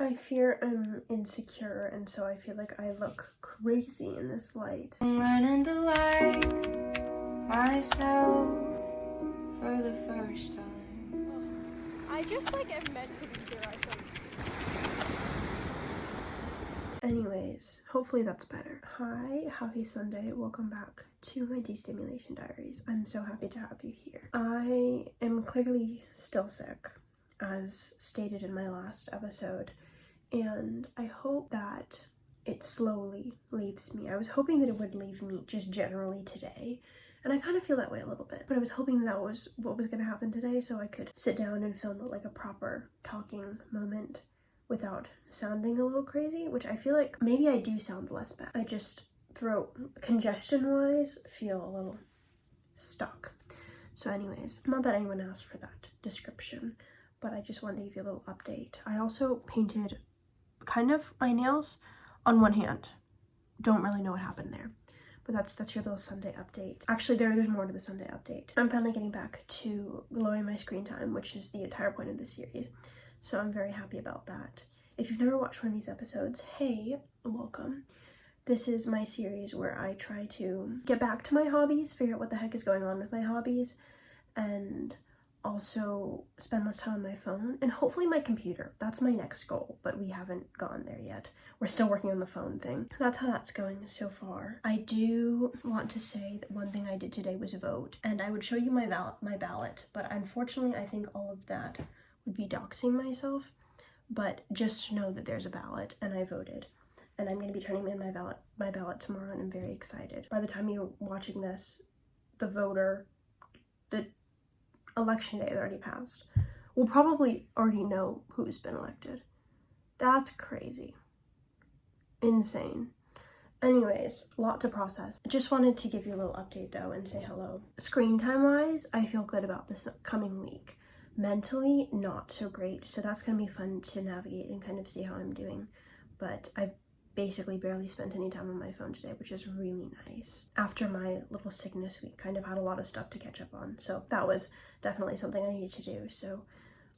I fear I'm insecure, and so I feel like I look crazy in this light. I'm learning to like myself for the first time. I just like am meant to be here, I think. Anyways, hopefully that's better. Hi, happy Sunday. Welcome back to my destimulation diaries. I'm so happy to have you here. I am clearly still sick, as stated in my last episode, and I hope that it slowly leaves me. I was hoping that it would leave me just generally today, and I kind of feel that way a little bit, but I was hoping that was what was going to happen today, so I could sit down and film like a proper talking moment without sounding a little crazy, which I feel like maybe I do sound less bad. I just, throat congestion wise, feel a little stuck. So anyways, not that anyone asked for that description, but I just wanted to give you a little update. I also painted kind of my nails on one hand. Don't really know what happened there, but that's your little Sunday update. Actually, there's more to the Sunday update. I'm finally getting back to lowering my screen time, which is the entire point of this series. So I'm very happy about that. If you've never watched one of these episodes, hey, welcome. This is my series where I try to get back to my hobbies, figure out what the heck is going on with my hobbies, and also spend less time on my phone and hopefully my computer. That's my next goal, but we haven't gone there yet. We're still working on the phone thing. That's how that's going so far. I do want to say that one thing I did today was vote, and I would show you my ballot, but unfortunately I think all of that would be doxing myself. But just know that there's a ballot and I voted, and I'm going to be turning in my ballot tomorrow, and I'm very excited. By the time you're watching this, the election day has already passed. We'll probably already know who's been elected. That's crazy. Insane. Anyways, a lot to process. I just wanted to give you a little update though and say hello. Screen time wise, I feel good about this coming week. Mentally, not so great, so that's gonna be fun to navigate and kind of see how I'm doing. But I basically barely spent any time on my phone today, which is really nice. After my little sickness week, kind of had a lot of stuff to catch up on, so that was definitely something I needed to do. So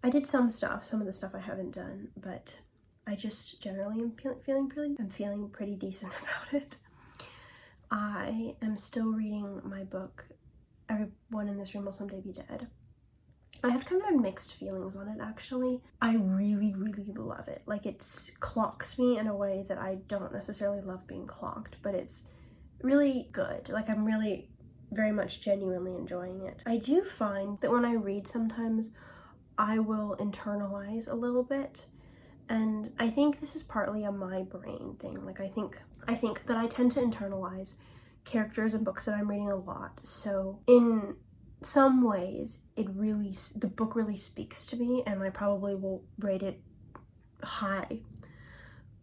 I did some stuff, some of the stuff I haven't done, but I just generally am feeling pretty decent about it. I am still reading my book, Everyone in This Room Will Someday Be Dead. I have kind of mixed feelings on it, actually. I really, really love it. Like, it clocks me in a way that I don't necessarily love being clocked, but it's really good. Like, I'm really very much genuinely enjoying it. I do find that when I read sometimes, I will internalize a little bit, and I think this is partly a my brain thing. Like, I think that I tend to internalize characters in books that I'm reading a lot, so in some ways the book really speaks to me, and I probably will rate it high,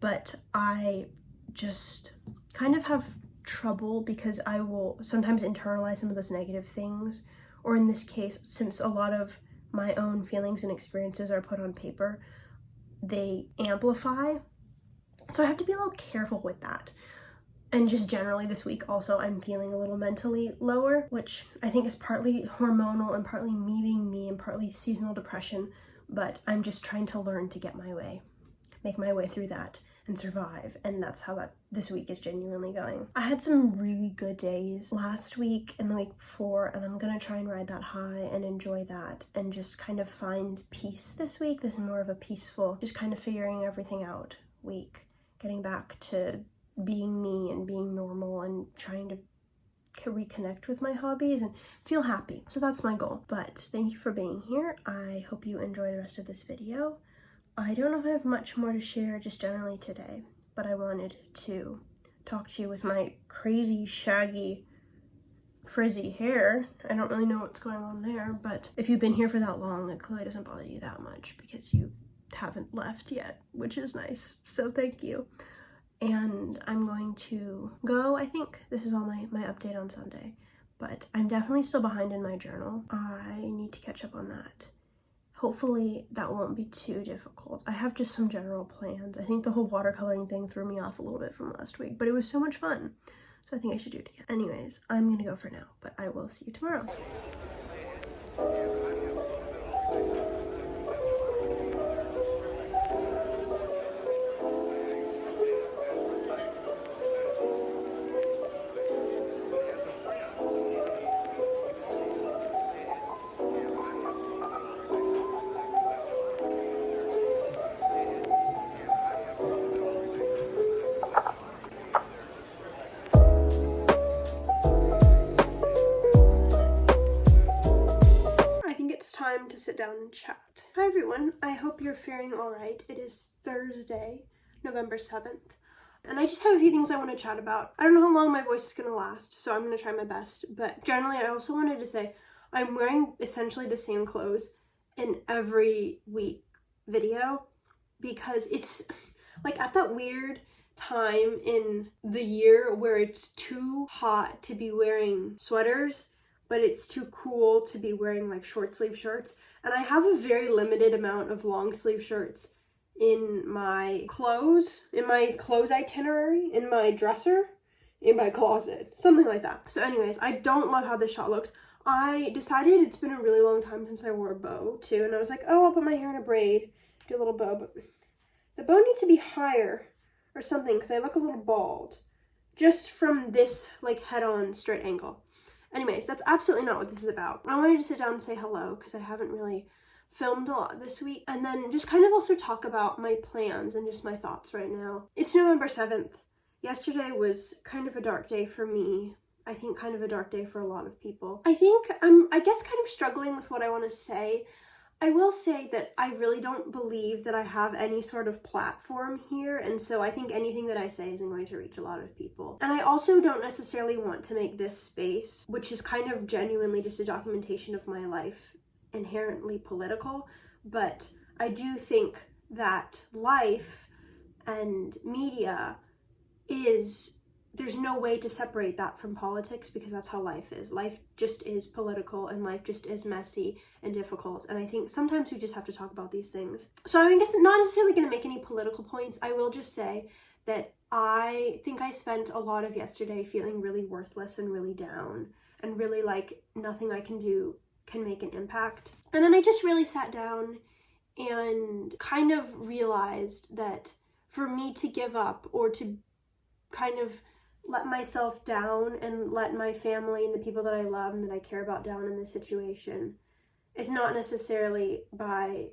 but I just kind of have trouble because I will sometimes internalize some of those negative things, or in this case, since a lot of my own feelings and experiences are put on paper, they amplify, so I have to be a little careful with that. And just generally this week also, I'm feeling a little mentally lower, which I think is partly hormonal and partly me being me and partly seasonal depression, but I'm just trying to learn to make my way through that and survive, and that's how this week is genuinely going. I had some really good days last week and the week before, and I'm gonna try and ride that high and enjoy that and just kind of find peace this week. This is more of a peaceful, just kind of figuring everything out week, getting back to being me and being normal and trying to reconnect with my hobbies and feel happy. So that's my goal. But thank you for being here. I hope you enjoy the rest of this video. I don't know if I have much more to share just generally today, but I wanted to talk to you with my crazy, shaggy, frizzy hair. I don't really know what's going on there, but if you've been here for that long, it clearly doesn't bother you that much because you haven't left yet, which is nice. So thank you. And I'm going to go. I think this is all my update on Sunday, but I'm definitely still behind in my journal. I need to catch up on that. Hopefully that won't be too difficult. I have just some general plans. I think the whole watercoloring thing threw me off a little bit from last week, but it was so much fun. So I think I should do it again. Anyways, I'm gonna go for now, but I will see you tomorrow. sit down and chat. Hi everyone, I hope you're faring alright. It is Thursday, November 7th, and I just have a few things I want to chat about. I don't know how long my voice is going to last, so I'm going to try my best, but generally I also wanted to say I'm wearing essentially the same clothes in every week video because it's like at that weird time in the year where it's too hot to be wearing sweaters, but it's too cool to be wearing like short sleeve shirts. And I have a very limited amount of long sleeve shirts in my clothes itinerary, in my dresser, in my closet, something like that. So anyways, I don't love how this shot looks. I decided it's been a really long time since I wore a bow too, and I was like, oh, I'll put my hair in a braid, do a little bow, but the bow needs to be higher or something because I look a little bald just from this like head-on straight angle. Anyways, that's absolutely not what this is about. I wanted to sit down and say hello because I haven't really filmed a lot this week, and then just kind of also talk about my plans and just my thoughts right now. It's November 7th. Yesterday was kind of a dark day for me. I think kind of a dark day for a lot of people. I think I guess kind of struggling with what I want to say. I will say that I really don't believe that I have any sort of platform here, and so I think anything that I say isn't going to reach a lot of people. And I also don't necessarily want to make this space, which is kind of genuinely just a documentation of my life, inherently political, but I do think that life and media there's no way to separate that from politics because that's how life is. Life just is political and life just is messy and difficult. And I think sometimes we just have to talk about these things. So I guess not necessarily going to make any political points. I will just say that I think I spent a lot of yesterday feeling really worthless and really down and really like nothing I can do can make an impact. And then I just really sat down and kind of realized that for me to give up or to kind of let myself down and let my family and the people that I love and that I care about down in this situation is not necessarily by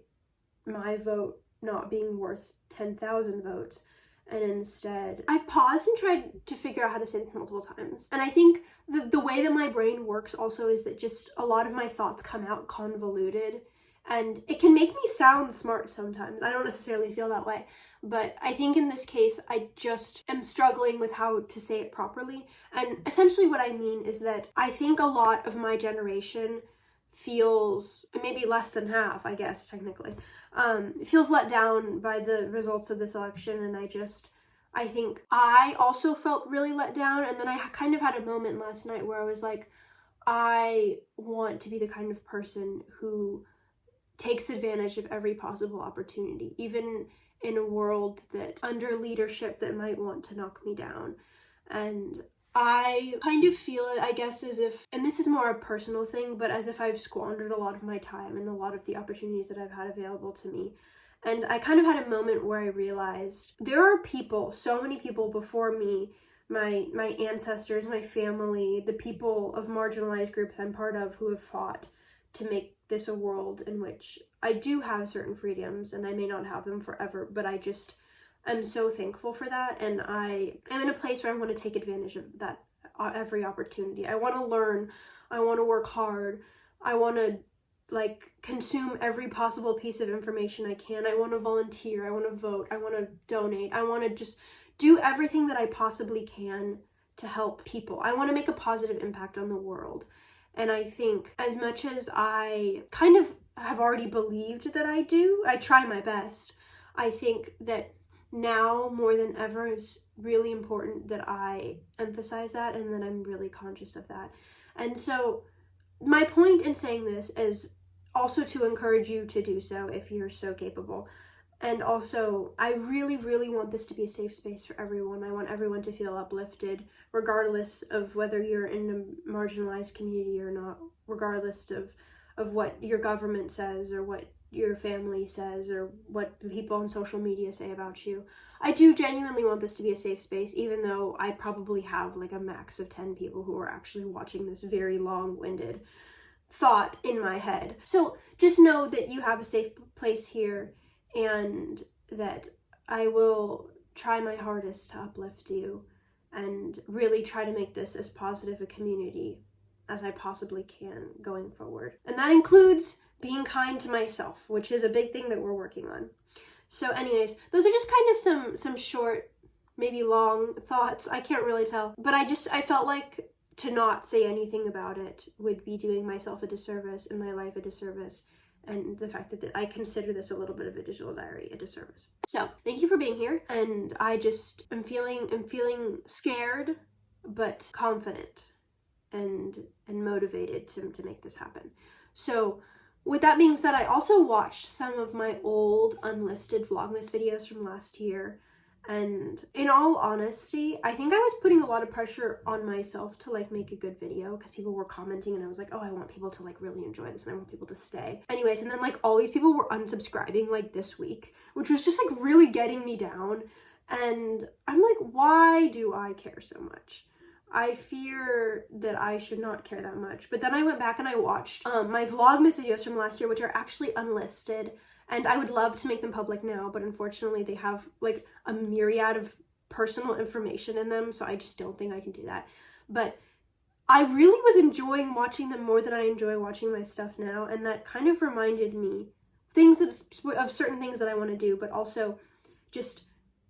my vote not being worth 10,000 votes. And instead, I paused and tried to figure out how to say this multiple times. And I think the way that my brain works also is that just a lot of my thoughts come out convoluted. And it can make me sound smart sometimes. I don't necessarily feel that way. But I think in this case, I just am struggling with how to say it properly. And essentially what I mean is that I think a lot of my generation feels, maybe less than half, I guess, technically, feels let down by the results of this election. And I think I also felt really let down. And then I kind of had a moment last night where I was like, I want to be the kind of person who takes advantage of every possible opportunity, even in a world that under leadership that might want to knock me down. And I kind of feel it, I guess, as if, and this is more a personal thing, but as if I've squandered a lot of my time and a lot of the opportunities that I've had available to me. And I kind of had a moment where I realized there are people, so many people before me, my ancestors, my family, the people of marginalized groups I'm part of who have fought to make this a world in which I do have certain freedoms, and I may not have them forever, but I'm so thankful for that, and I am in a place where I want to take advantage of that every opportunity. I want to learn, I want to work hard, I want to like consume every possible piece of information I can, I want to volunteer, I want to vote, I want to donate, I want to just do everything that I possibly can to help people. I want to make a positive impact on the world. And I think as much as I kind of have already believed that I do, I try my best. I think that now more than ever it's really important that I emphasize that and that I'm really conscious of that. And so my point in saying this is also to encourage you to do so if you're so capable. And also, I really, really want this to be a safe space for everyone. I want everyone to feel uplifted, regardless of whether you're in a marginalized community or not, regardless of what your government says or what your family says or what the people on social media say about you. I do genuinely want this to be a safe space, even though I probably have like a max of 10 people who are actually watching this very long-winded thought in my head. So just know that you have a safe place here, and that I will try my hardest to uplift you and really try to make this as positive a community as I possibly can going forward. And that includes being kind to myself, which is a big thing that we're working on. So anyways, those are just kind of some short, maybe long thoughts. I can't really tell. But I felt like to not say anything about it would be doing myself a disservice and my life a disservice. And the fact that I consider this a little bit of a digital diary a disservice. So thank you for being here. And I just am feeling scared, but confident and motivated to make this happen. So with that being said, I also watched some of my old unlisted Vlogmas videos from last year. And in all honesty, I think I was putting a lot of pressure on myself to like make a good video because people were commenting and I was like, oh, I want people to like really enjoy this and I want people to stay. Anyways, and then like all these people were unsubscribing like this week, which was just like really getting me down. And I'm like, why do I care so much? I fear that I should not care that much. But then I went back and I watched my Vlogmas videos from last year, which are actually unlisted. And I would love to make them public now, but unfortunately they have like a myriad of personal information in them, so I just don't think I can do that. But I really was enjoying watching them more than I enjoy watching my stuff now, and that kind of reminded me of certain things that I want to do, but also just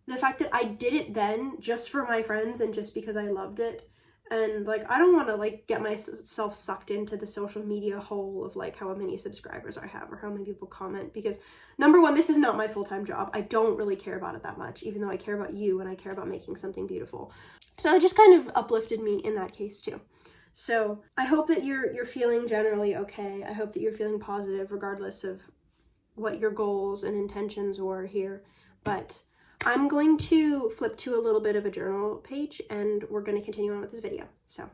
the fact that I did it then just for my friends and just because I loved it. And like, I don't want to like get myself sucked into the social media hole of like how many subscribers I have or how many people comment, because number one, this is not my full-time job. I don't really care about it that much, even though I care about you and I care about making something beautiful. So it just kind of uplifted me in that case too. So I hope that you're feeling generally okay. I hope that you're feeling positive regardless of what your goals and intentions were here. But I'm going to flip to a little bit of a journal page and we're going to continue on with this video. So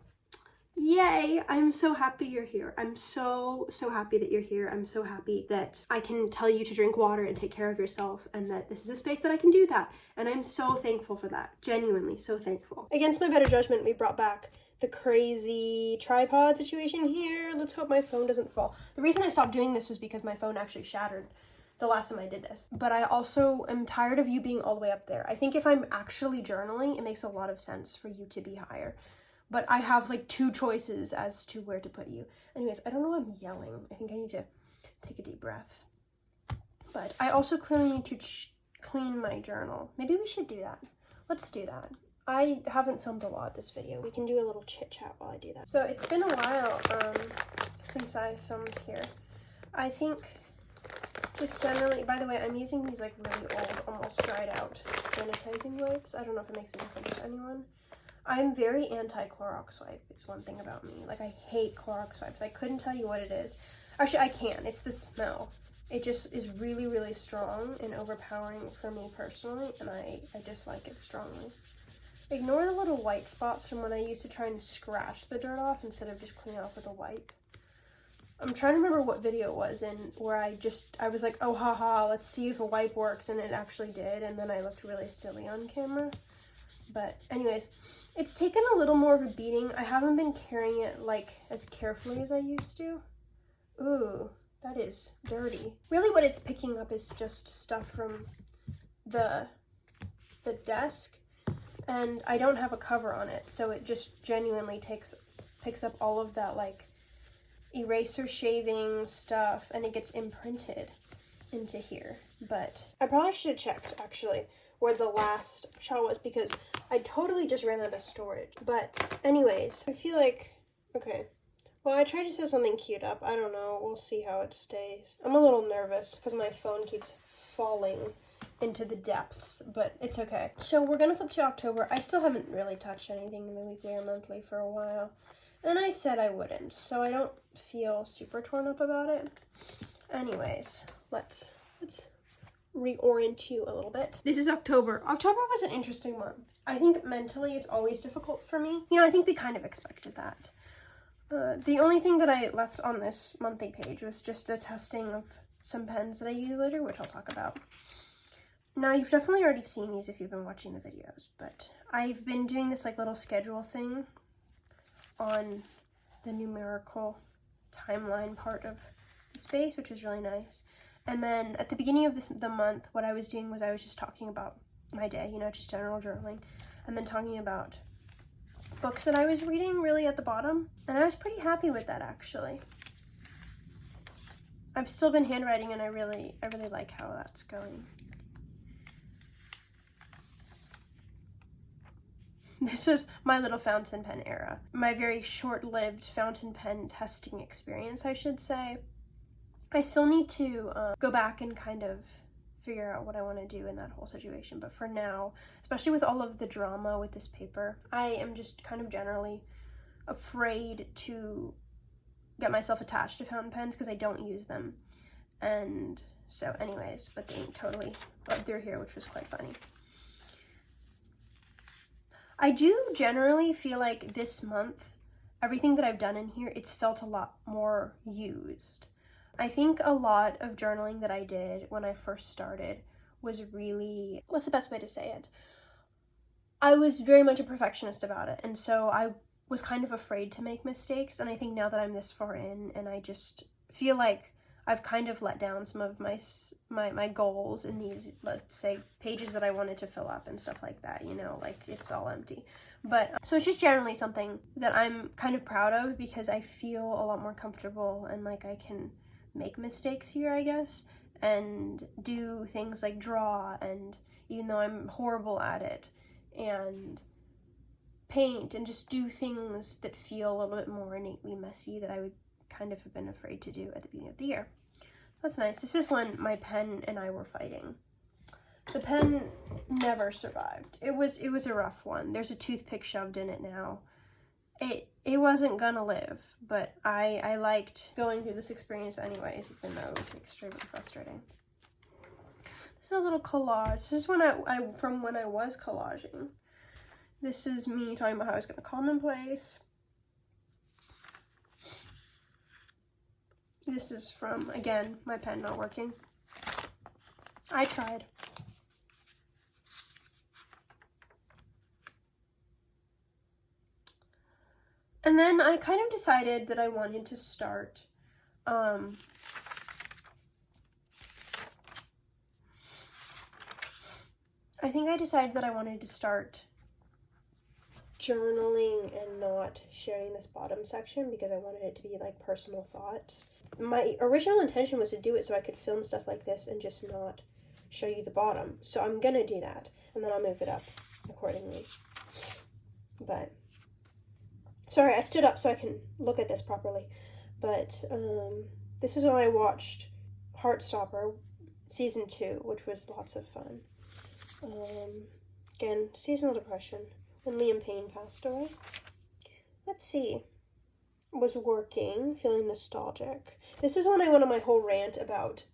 yay, I'm so happy you're here. I'm so happy that you're here. I'm so happy that I can tell you to drink water and take care of yourself and that this is a space that I can do that. And I'm so thankful for that. Genuinely so thankful. Against my better judgment, we brought back the crazy tripod situation here. Let's hope my phone doesn't fall. The reason I stopped doing this was because my phone actually shattered the last time I did this. But I also am tired of you being all the way up there. I think if I'm actually journaling, it makes a lot of sense for you to be higher. But I have like two choices as to where to put you. Anyways, I don't know why I'm yelling. I think I need to take a deep breath. But I also clearly need to clean my journal. Maybe we should do that. Let's do that. I haven't filmed a lot this video. We can do a little chit chat while I do that. So it's been a while since I filmed here. I think just generally, by the way, I'm using these like really old, almost dried out sanitizing wipes. I don't know if it makes a difference to anyone. I'm very anti-Clorox wipe is one thing about me. Like, I hate Clorox wipes. I couldn't tell you what it is. Actually, I can. It's the smell. It just is really, really strong and overpowering for me personally, and I dislike it strongly. Ignore the little white spots from when I used to try and scratch the dirt off instead of just cleaning off with a wipe. I'm trying to remember what video it was in where I was like, oh haha, let's see if a wipe works, and it actually did, and then I looked really silly on camera. But anyways, it's taken a little more of a beating. I haven't been carrying it like as carefully as I used to. Ooh, that is dirty. Really what it's picking up is just stuff from the desk, and I don't have a cover on it, so it just genuinely picks up all of that like eraser shaving stuff, and it gets imprinted into here. But I probably should have checked actually where the last shot was, because I totally just ran out of storage. But anyways, I feel like, okay, well, I tried to set something cute up. I don't know, we'll see how it stays. I'm a little nervous because my phone keeps falling into the depths, but it's okay. So we're gonna flip to October. I still haven't really touched anything in the weekly or monthly for a while, and I said I wouldn't, so I don't feel super torn up about it. Anyways, let's reorient you a little bit. This is October. October was an interesting month. I think mentally it's always difficult for me. You know, I think we kind of expected that. The only thing that I left on this monthly page was just a testing of some pens that I use later, which I'll talk about. Now, you've definitely already seen these if you've been watching the videos, but I've been doing this like little schedule thing on the numerical timeline part of the space, which is really nice. And then at the beginning of the month, what I was doing was I was just talking about my day, you know, just general journaling, and then talking about books that I was reading really at the bottom. And I was pretty happy with that, actually. I've still been handwriting, and I really like how that's going. This was my little fountain pen era. My very short-lived fountain pen testing experience, I should say. I still need to go back and kind of figure out what I want to do in that whole situation. But for now, especially with all of the drama with this paper, I am just kind of generally afraid to get myself attached to fountain pens because I don't use them. And so anyways, but the ink totally bled through here, which was quite funny. I do generally feel like this month, everything that I've done in here, it's felt a lot more used. I think a lot of journaling that I did when I first started was really, what's the best way to say it? I was very much a perfectionist about it, and so I was kind of afraid to make mistakes, and I think now that I'm this far in, and I just feel like I've kind of let down some of my goals in these, let's say, pages that I wanted to fill up and stuff like that, you know, like it's all empty. But so it's just generally something that I'm kind of proud of because I feel a lot more comfortable and like I can make mistakes here, I guess, and do things like draw, and even though I'm horrible at it, and paint, and just do things that feel a little bit more innately messy that I would kind of have been afraid to do at the beginning of the year. That's nice. This is when my pen and I were fighting. The pen never survived. It was a rough one. There's a toothpick shoved in it now. It wasn't gonna live, but I liked going through this experience anyways, even though it was extremely frustrating. This is a little collage. This is when from when I was collaging. This is me talking about how I was gonna commonplace. This is from, again, my pen not working. I tried. And then I kind of decided that I wanted to start, I think I decided that I wanted to start journaling and not sharing this bottom section because I wanted it to be like personal thoughts. My original intention was to do it so I could film stuff like this and just not show you the bottom. So I'm gonna do that, and then I'll move it up accordingly. But sorry, I stood up so I can look at this properly. But this is when I watched Heartstopper season 2, which was lots of fun. Again, seasonal depression. When Liam Payne passed away. Let's see. Was working, feeling nostalgic. This is when I went on my whole rant about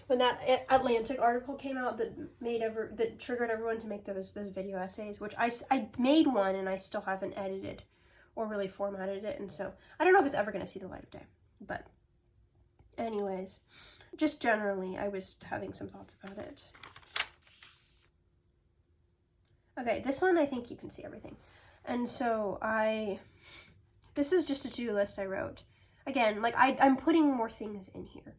when that Atlantic article came out that triggered everyone to make those video essays, which I made one and I still haven't edited or really formatted it, and so I don't know if it's ever going to see the light of day. But anyways, just generally, I was having some thoughts about it. Okay, this one I think you can see everything. And so this is just a to-do list I wrote. Again, like I'm putting more things in here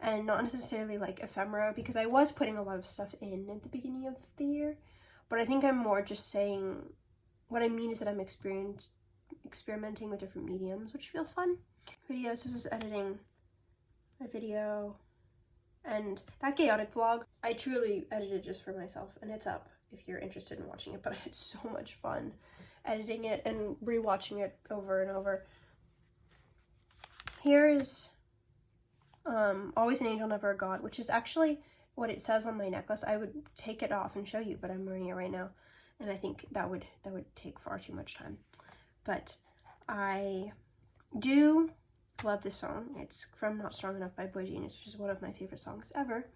and not necessarily like ephemera because I was putting a lot of stuff in at the beginning of the year, but I think I'm more just saying what I mean is that I'm experimenting with different mediums, which feels fun. Videos, this is editing a video, and that chaotic vlog, I truly edited just for myself, and it's up if you're interested in watching it, but I had so much fun editing it and rewatching it over and over. Here is Always an Angel, Never a God, which is actually what it says on my necklace. I would take it off and show you, but I'm wearing it right now, and I think that would take far too much time. But I do love this song. It's from Not Strong Enough by Boy Genius, which is one of my favorite songs ever.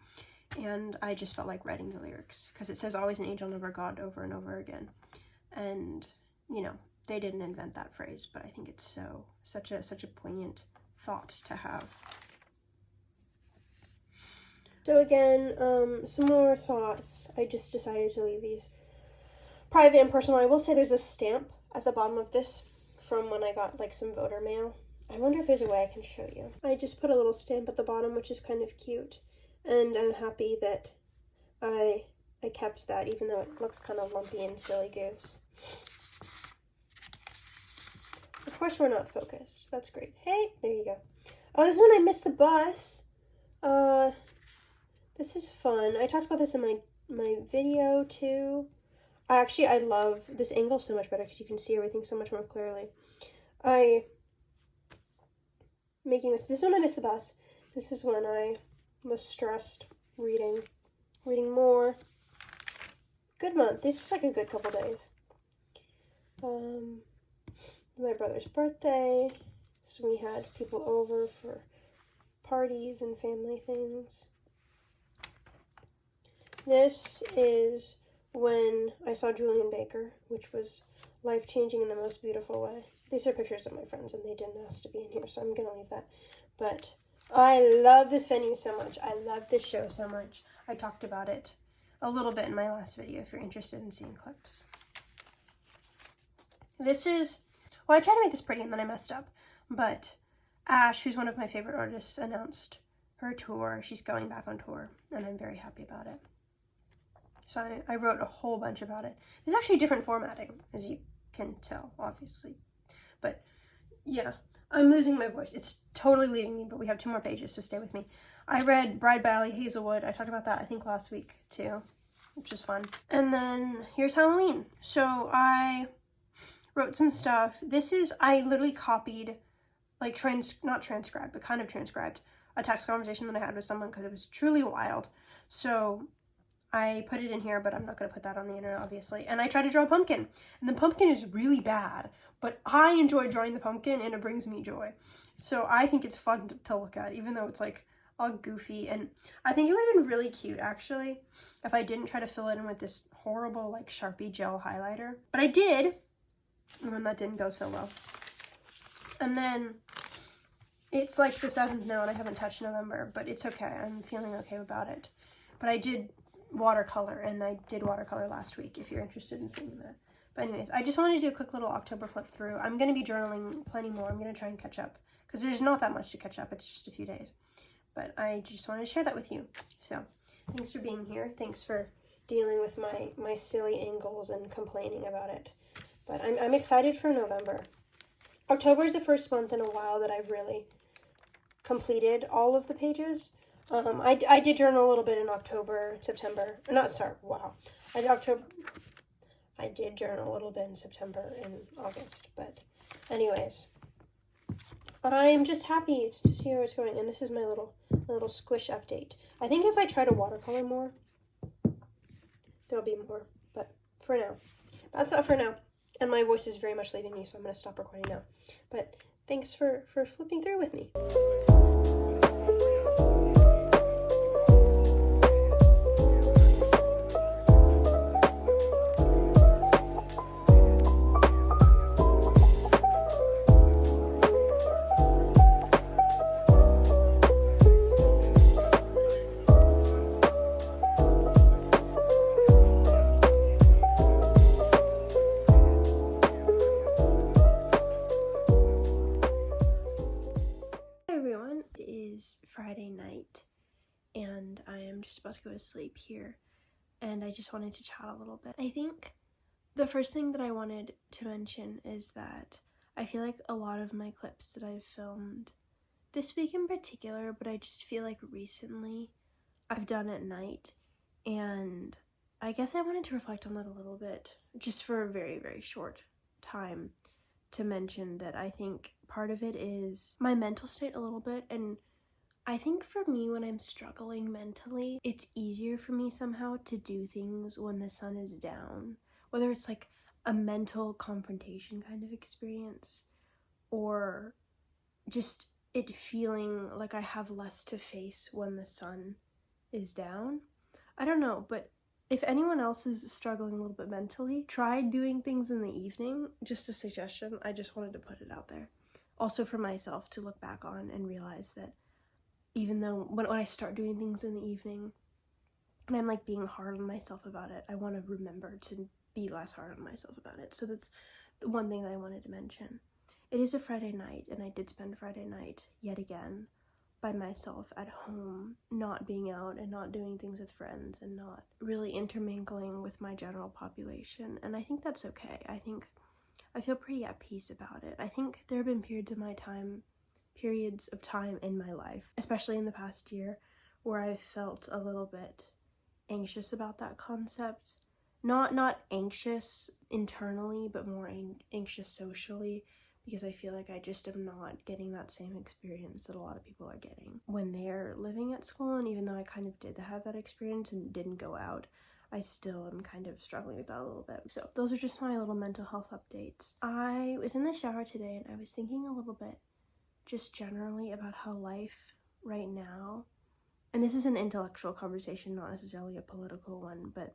And I just felt like writing the lyrics because it says always an angel, never a god over and over again. And, you know, they didn't invent that phrase, but I think it's such a poignant thought to have. So again, some more thoughts. I just decided to leave these private and personal. I will say there's a stamp at the bottom of this from when I got like some voter mail. I wonder if there's a way I can show you. I just put a little stamp at the bottom, which is kind of cute. And I'm happy that I kept that, even though it looks kind of lumpy and silly goose. Of course we're not focused. That's great. Hey, there you go. Oh, this is when I missed the bus. This is fun. I talked about this in my video too. I love this angle so much better because you can see everything so much more clearly. Making this is when I missed the bus. This is when I was stressed reading more. Good month. This was like a good couple days. My brother's birthday. So we had people over for parties and family things. This is when I saw Julian Baker, which was life-changing in the most beautiful way. These are pictures of my friends, and they didn't ask to be in here, so I'm going to leave that. But I love this venue so much. I love this show so much. I talked about it a little bit in my last video if you're interested in seeing clips. This is, well, I tried to make this pretty and then I messed up, but Ashe, who's one of my favorite artists, announced her tour. She's going back on tour, and I'm very happy about it. So I wrote a whole bunch about it. This is actually different formatting, as you can tell, obviously. But yeah, I'm losing my voice. It's totally leaving me, but we have 2 more pages, so stay with me. I read Bride by Ali Hazelwood. I talked about that, I think, last week, too, which is fun. And then here's Halloween. So I wrote some stuff. I literally copied, like, not transcribed, but kind of transcribed a text conversation that I had with someone because it was truly wild. So I put it in here, but I'm not going to put that on the internet, obviously. And I tried to draw a pumpkin, and the pumpkin is really bad, but I enjoy drawing the pumpkin, and it brings me joy. So I think it's fun to look at, even though it's, like, all goofy. And I think it would have been really cute, actually, if I didn't try to fill it in with this horrible, like, Sharpie gel highlighter. But I did, and that didn't go so well. And then it's, like, the 7th now, and I haven't touched November, but it's okay. I'm feeling okay about it. But I did watercolor, and I did watercolor last week if you're interested in seeing that. But anyways, I just wanted to do a quick little October flip through. I'm going to be journaling plenty more. I'm going to try and catch up because there's not that much to catch up. It's just a few days. But I just wanted to share that with you. So thanks for being here. Thanks for dealing with my silly angles and complaining about it. But I'm excited for November. October is the first month in a while that I've really completed all of the pages. I did journal a little bit in October, September. I did journal a little bit in September and August. But anyways, I'm just happy to see how it's going. And this is my little squish update. I think if I try to watercolor more, there'll be more. But for now, that's not for now. And my voice is very much leaving me, so I'm going to stop recording now. But thanks for flipping through with me. Friday night, and I am just about to go to sleep here, and I just wanted to chat a little bit. I think the first thing that I wanted to mention is that I feel like a lot of my clips that I've filmed this week in particular, but I just feel like recently I've done at night, and I guess I wanted to reflect on that a little bit, just for a very, very short time, to mention that I think part of it is my mental state a little bit, and I think for me, when I'm struggling mentally, it's easier for me somehow to do things when the sun is down. Whether it's like a mental confrontation kind of experience, or just it feeling like I have less to face when the sun is down. I don't know, but if anyone else is struggling a little bit mentally, try doing things in the evening. Just a suggestion. I just wanted to put it out there. Also for myself to look back on and realize that even though when I start doing things in the evening and I'm like being hard on myself about it, I want to remember to be less hard on myself about it. So that's the one thing that I wanted to mention. It is a Friday night, and I did spend Friday night yet again by myself at home, not being out and not doing things with friends and not really intermingling with my general population. And I think that's okay. I feel pretty at peace about it. I think there have been periods of time in my life, especially in the past year, where I felt a little bit anxious about that concept. Not anxious internally, but more anxious socially, because I feel like I just am not getting that same experience that a lot of people are getting when they're living at school. And even though I kind of did have that experience and didn't go out, I still am kind of struggling with that a little bit. So those are just my little mental health updates. I was in the shower today and I was thinking a little bit just generally about how life right now, and this is an intellectual conversation, not necessarily a political one, but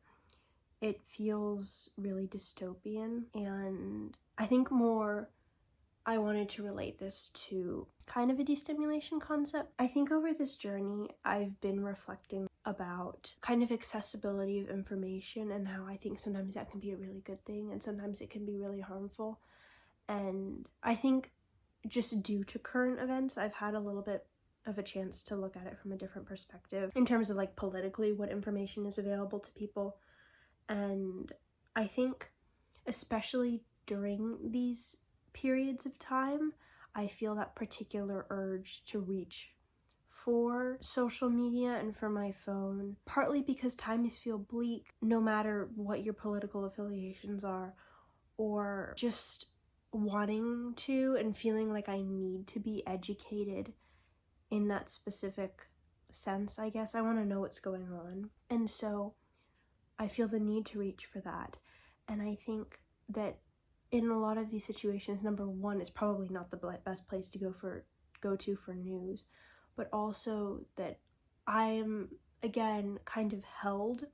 it feels really dystopian. And I think more I wanted to relate this to kind of a destimulation concept. I think over this journey, I've been reflecting about kind of accessibility of information and how I think sometimes that can be a really good thing and sometimes it can be really harmful. And I think just due to current events, I've had a little bit of a chance to look at it from a different perspective in terms of like politically what information is available to people. And I think especially during these periods of time, I feel that particular urge to reach for social media and for my phone, partly because times feel bleak no matter what your political affiliations are, or just wanting to and feeling like I need to be educated in that specific sense, I guess. I want to know what's going on. And so I feel the need to reach for that. And I think that in a lot of these situations, number one, is probably not the best place to go to for news, but also that I am, again, kind of held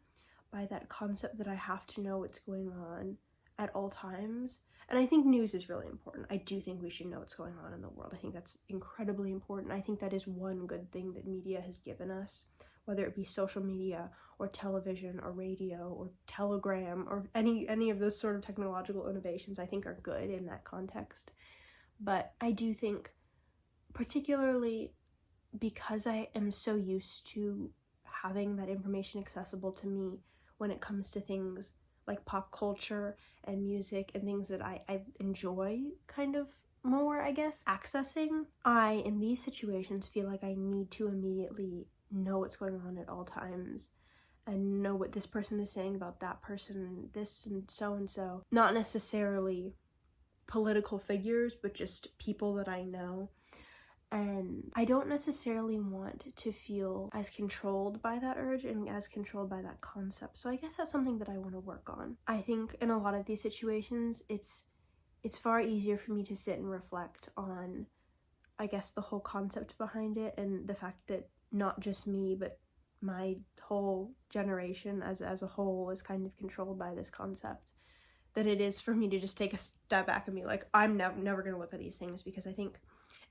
by that concept that I have to know what's going on at all times. And I think news is really important. I do think we should know what's going on in the world. I think that's incredibly important. I think that is one good thing that media has given us, whether it be social media or television or radio or telegram or any of those sort of technological innovations, I think are good in that context. But I do think, particularly because I am so used to having that information accessible to me when it comes to things like pop culture and music and things that I enjoy kind of more, I guess, accessing, I, in these situations, feel like I need to immediately know what's going on at all times and know what this person is saying about that person, this and so. Not necessarily political figures, but just people that I know. And I don't necessarily want to feel as controlled by that urge and as controlled by that concept. So I guess that's something that I want to work on. I think in a lot of these situations, it's far easier for me to sit and reflect on, I guess, the whole concept behind it and the fact that not just me, but my whole generation as a whole is kind of controlled by this concept, that it is for me to just take a step back and be like, I'm never going to look at these things, because I think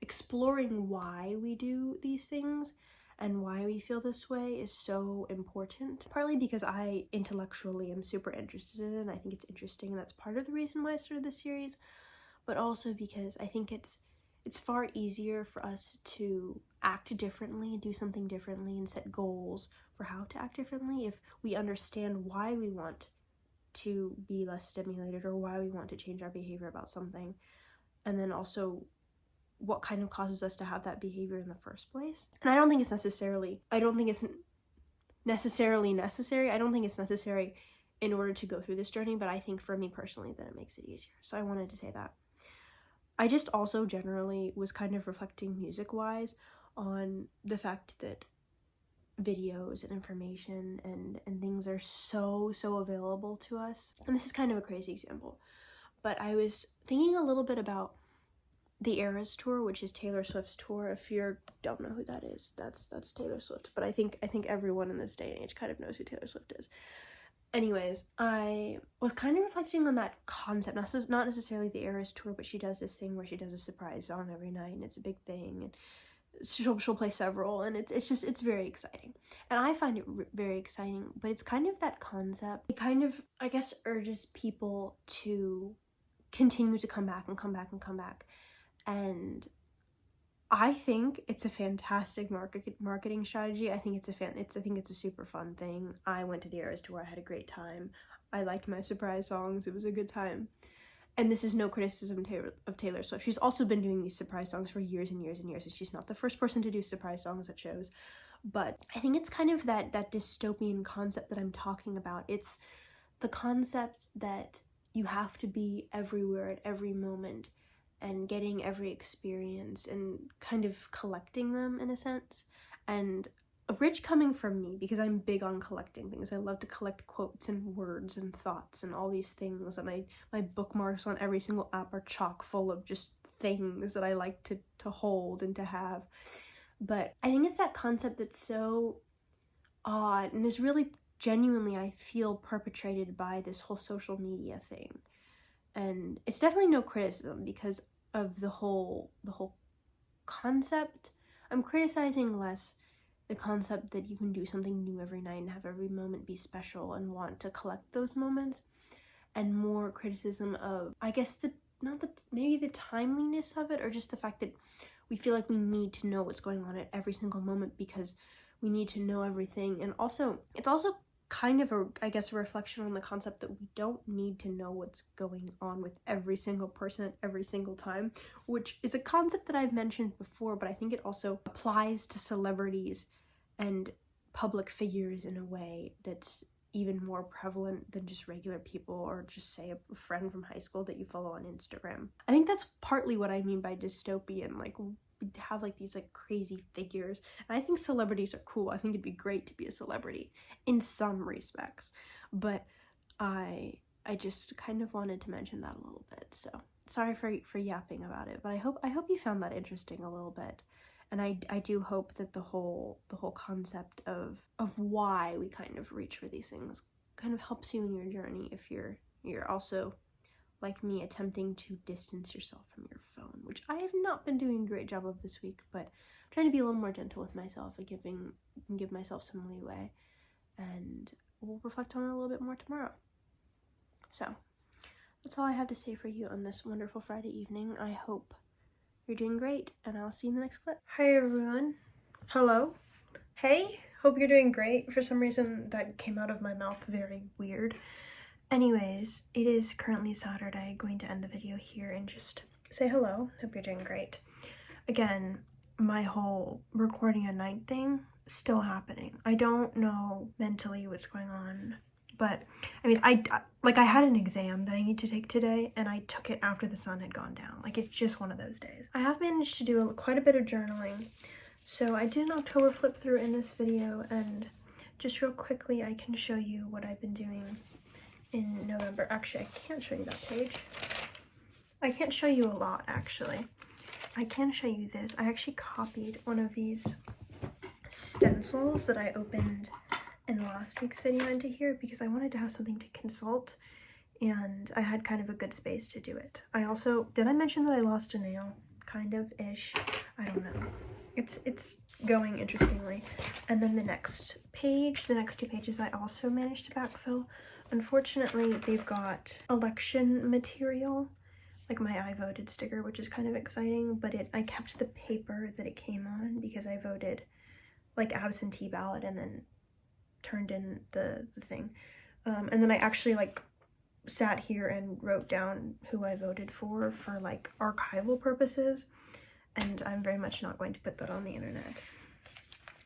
exploring why we do these things and why we feel this way is so important, partly because I intellectually am super interested in it and I think it's interesting and that's part of the reason why I started this series, but also because I think it's far easier for us to act differently, do something differently, and set goals for how to act differently if we understand why we want to be less stimulated or why we want to change our behavior about something, and then also what kind of causes us to have that behavior in the first place. And I don't think it's necessary. I don't think it's necessary in order to go through this journey, but I think for me personally that it makes it easier. So I wanted to say that. I just also generally was kind of reflecting music-wise on the fact that videos and information and things are so available to us. And this is kind of a crazy example, but I was thinking a little bit about the Eras tour, which is Taylor Swift's tour. If you don't know who that is, that's Taylor Swift. But I think everyone in this day and age kind of knows who Taylor Swift is. Anyways, I was kind of reflecting on that concept. Not necessarily the Eras tour, but she does this thing where she does a surprise song every night, and it's a big thing. And she'll play several, and it's very exciting. And I find it very exciting. But it's kind of that concept. It kind of, I guess, urges people to continue to come back and come back and come back. And I think it's a fantastic marketing strategy. I think it's a super fun thing. I went to the Eras tour. I had a great time. I liked my surprise songs. It was a good time. And this is no criticism of Taylor Swift. She's also been doing these surprise songs for years and years and years, and she's not the first person to do surprise songs at shows. but I think it's kind of that dystopian concept that I'm talking about. It's the concept that you have to be everywhere at every moment and getting every experience and kind of collecting them in a sense. And rich coming from me, because I'm big on collecting things. I love to collect quotes and words and thoughts and all these things, and my bookmarks on every single app are chock full of just things that I like to hold and to have. But I think it's that concept that's so odd and is really genuinely, I feel, perpetrated by this whole social media thing. And it's definitely no criticism because of the whole concept. I'm criticizing less the concept that you can do something new every night and have every moment be special and want to collect those moments, and more criticism of, I guess, maybe the timeliness of it, or just the fact that we feel like we need to know what's going on at every single moment because we need to know everything. And also, it's also kind of a reflection on the concept that we don't need to know what's going on with every single person at every single time, which is a concept that I've mentioned before, but I think it also applies to celebrities and public figures in a way that's even more prevalent than just regular people, or just say a friend from high school that you follow on Instagram. I think that's partly what I mean by dystopian. Like, we have like these like crazy figures, and I think celebrities are cool. I think it'd be great to be a celebrity in some respects, but I just kind of wanted to mention that a little bit. So sorry for yapping about it, but I hope you found that interesting a little bit. And I do hope that the whole concept of why we kind of reach for these things kind of helps you in your journey if you're also, like me, attempting to distance yourself from your phone, which I have not been doing a great job of this week, but I'm trying to be a little more gentle with myself and give myself some leeway, and we'll reflect on it a little bit more tomorrow. So that's all I have to say for you on this wonderful Friday evening. I hope you're doing great, and I'll see you in the next clip. Hi everyone. Hello. Hey, hope you're doing great. For some reason that came out of my mouth very weird. Anyways, it is currently Saturday. Going to end the video here and just say hello. Hope you're doing great. Again, my whole recording at night thing is still happening. I don't know mentally what's going on, but I mean, I had an exam that I need to take today, and I took it after the sun had gone down. Like, it's just one of those days. I have managed to do quite a bit of journaling, so I did an October flip through in this video, and just real quickly I can show you what I've been doing in November. Actually, I can't show you that page. I can't show you a lot, actually. I can show you this. I actually copied one of these stencils that I opened in last week's video into here because I wanted to have something to consult, and I had kind of a good space to do it. I also, did I mention that I lost a nail? Kind of ish. I don't know. It's going interestingly. And then the next two pages I also managed to backfill. Unfortunately, they've got election material, like my I voted sticker, which is kind of exciting, but I kept the paper that it came on because I voted like absentee ballot and then turned in the thing. And then I actually like sat here and wrote down who I voted for like archival purposes, and I'm very much not going to put that on the internet.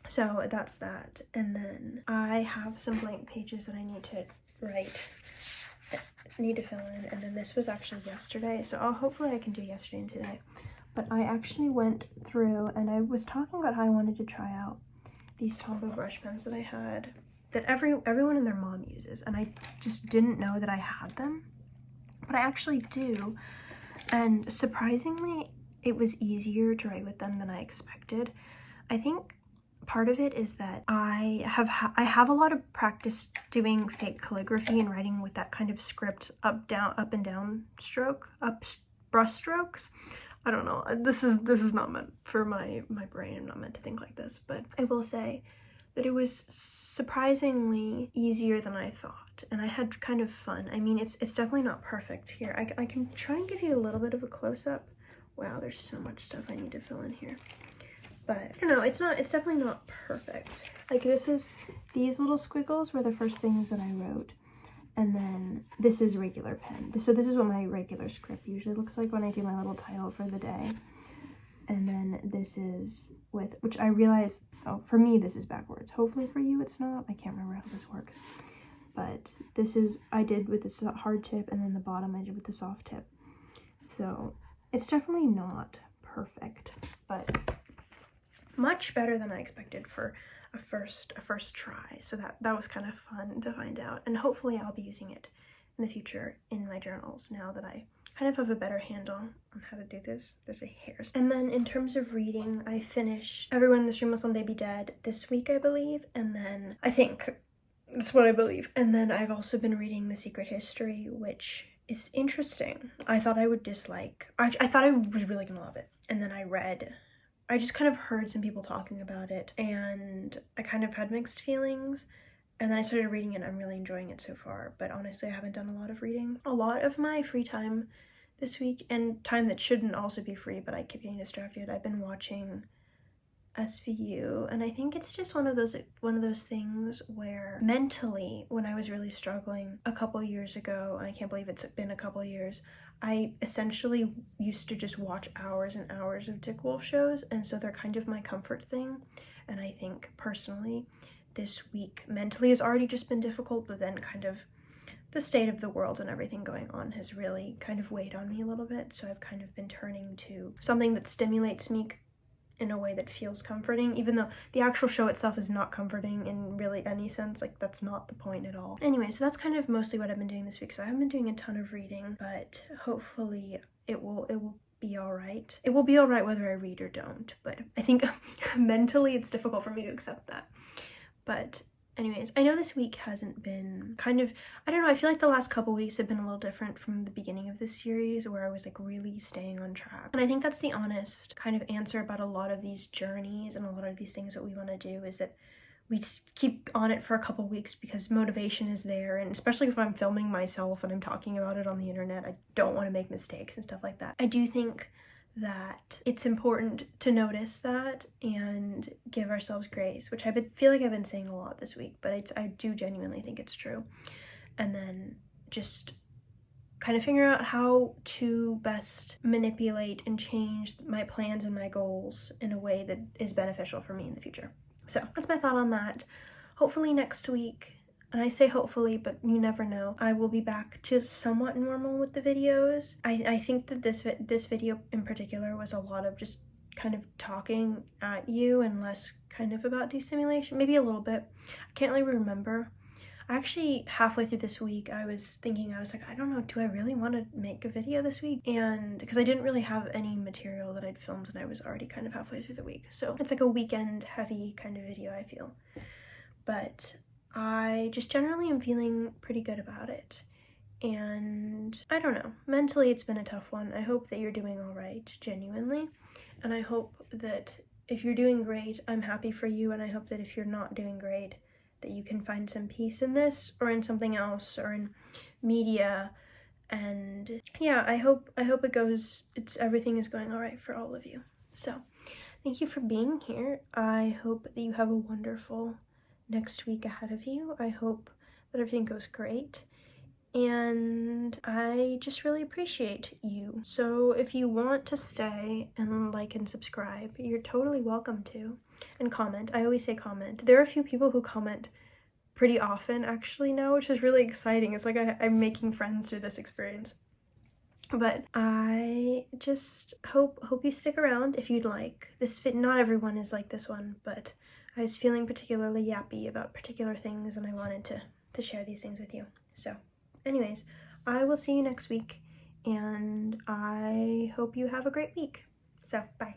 So that's that. And then I have some blank pages that I need to fill in, and then this was actually yesterday, so hopefully I can do yesterday and today. But I actually went through and I was talking about how I wanted to try out these Tombow brush pens that I had, that everyone and their mom uses, and I just didn't know that I had them, but I actually do. And surprisingly, it was easier to write with them than I expected. I think part of it is that I have a lot of practice doing fake calligraphy and writing with that kind of script up and down brush strokes. I don't know, this is not meant for my brain. I'm not meant to think like this, but I will say that it was surprisingly easier than I thought, and I had kind of fun. I mean, it's definitely not perfect here. I can try and give you a little bit of a close-up. Wow, there's so much stuff I need to fill in here. But, you know, it's definitely not perfect. Like, these little squiggles were the first things that I wrote. And then this is regular pen. So this is what my regular script usually looks like when I do my little title for the day. And then this is with, which I realize, oh, for me this is backwards. Hopefully for you it's not. I can't remember how this works. But this is, I did with the hard tip, and then the bottom I did with the soft tip. So it's definitely not perfect, but much better than I expected for a first try. So that was kind of fun to find out, and hopefully I'll be using it in the future in my journals now that I kind of have a better handle on how to do this. There's a hair. And then in terms of reading, I finished Everyone in This Room Will Someday Be Dead this week, I believe, and then I think that's what I believe. And then I've also been reading The Secret History, which is interesting. I thought I would dislike, I thought I was really gonna love it, and then I just kind of heard some people talking about it, and I kind of had mixed feelings, and then I started reading it, and I'm really enjoying it so far. But honestly, I haven't done a lot of reading. A lot of my free time this week, and time that shouldn't also be free, but I keep getting distracted, I've been watching SVU, and I think it's just one of those things where mentally, when I was really struggling a couple years ago, I can't believe it's been a couple years, I essentially used to just watch hours and hours of Dick Wolf shows, and so they're kind of my comfort thing. And I think personally this week mentally has already just been difficult, but then kind of the state of the world and everything going on has really kind of weighed on me a little bit. So I've kind of been turning to something that stimulates me in a way that feels comforting, even though the actual show itself is not comforting in really any sense. Like, that's not the point at all. Anyway, so that's kind of mostly what I've been doing this week. So I haven't been doing a ton of reading, but hopefully it will be all right. It will be all right whether I read or don't, but I think mentally it's difficult for me to accept that. But anyways, I know this week hasn't been I don't know, I feel like the last couple weeks have been a little different from the beginning of this series, where I was like really staying on track. And I think that's the honest kind of answer about a lot of these journeys and a lot of these things that we want to do, is that we just keep on it for a couple weeks because motivation is there. And especially if I'm filming myself and I'm talking about it on the internet, I don't want to make mistakes and stuff like that. I do think that it's important to notice that and give ourselves grace, which I feel like I've been saying a lot this week, but I do genuinely think it's true. And then just kind of figure out how to best manipulate and change my plans and my goals in a way that is beneficial for me in the future. So that's my thought on that. Hopefully next week, and I say hopefully, but you never know, I will be back to somewhat normal with the videos. I think that this video in particular was a lot of just kind of talking at you and less kind of about destimulation, maybe a little bit. I can't really remember. Actually, halfway through this week, I was like, I don't know, do I really want to make a video this week? And because I didn't really have any material that I'd filmed, and I was already kind of halfway through the week. So it's like a weekend heavy kind of video, I feel. But I just generally am feeling pretty good about it. And I don't know, mentally it's been a tough one. I hope that you're doing all right, genuinely. And I hope that if you're doing great, I'm happy for you. And I hope that if you're not doing great, that you can find some peace in this, or in something else, or in media. And yeah, I hope everything is going all right for all of you. So thank you for being here. I hope that you have a wonderful next week ahead of you. I hope that everything goes great, and I just really appreciate you. So if you want to stay and like and subscribe, you're totally welcome to, and comment. I always say comment. There are a few people who comment pretty often actually now, which is really exciting. It's like I'm making friends through this experience. But I just hope you stick around if you'd like. Not everyone is like this one, but I was feeling particularly yappy about particular things, and I wanted to share these things with you. So anyways, I will see you next week, and I hope you have a great week. So bye.